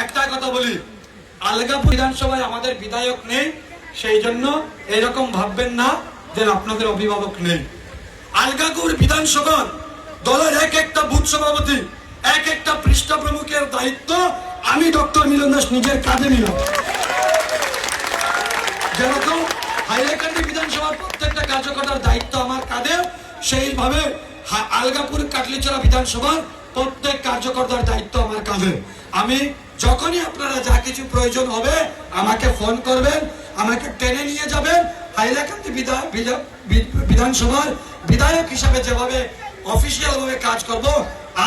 একটা কথা বলি, আলগাপুর বিধানসভায় আমাদের বিধায়ক নেই, সেই জন্য এরকম ভাববেন না যে আপনাদের অভিভাবক নেই। আলগাপুর বিধানসভার দলের এক একটা বুথ সভাপতি, এক একটা পৃষ্ঠা প্রমুখের দায়িত্ব আমি ডক্টর মিলন দাস নিজের কাঁধে নিলাম। যেরকম হাইলাকান্দি বিধানসভার প্রত্যেকটা কার্যকর্তার দায়িত্ব আমার কাঁধে, সেইভাবে আলগাপুর কাটলিচড়া বিধানসভার প্রত্যেক কার্যকর্তার দায়িত্ব আমার কাঁধে। আমি যখনই আপনারা যা কিছু প্রয়োজন হবে আমাকে ফোন করবেন, আমাকে টেনে নিয়ে যাবেন। হাইলাকান্দি বিধানসভার বিধায়ক হিসাবে যেভাবে অফিসিয়াল ভাবে কাজ করব,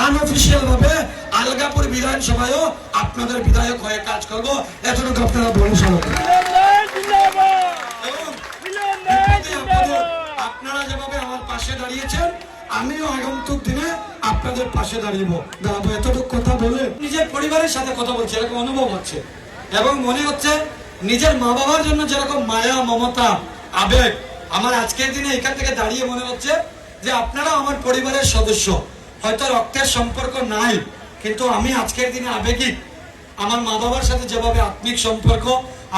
আনঅফিসিয়াল ভাবে আলগাপুর বিধানসভায়ও আপনাদের বিধায়ক হয়ে কাজ করব, এতটুকু আপনারা ভরসা রাখুন। আপনারা যেভাবে আমার পাশে দাঁড়িয়েছেন, আমিও আগন্তুক দিনে আপনাদের পাশে দাঁড়াবো। এতটুকু কথা বলে নিজের পরিবারের সাথে কথা বলছি, এরকম অনুভব হচ্ছে এবং মনে হচ্ছে নিজের মা বাবার জন্য যেরকম মায়া, মমতা, আবেগ, আমার আজকের দিনে এখান থেকে দাঁড়িয়ে মনে হচ্ছে যে আপনারা আমার পরিবারের সদস্য। হয়তো রক্তের সম্পর্ক নাই, কিন্তু আমি আজকের দিনে আবেগিক। আমার মা বাবার সাথে যেভাবে আত্মিক সম্পর্ক,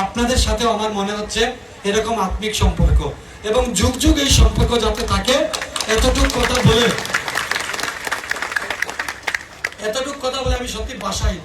আপনাদের সাথেও আমার মনে হচ্ছে এরকম আত্মিক সম্পর্ক, এবং যুগ যুগ এই সম্পর্ক যাতে থাকে। এতটুকু কথা বলে আমি সত্যি বাসাই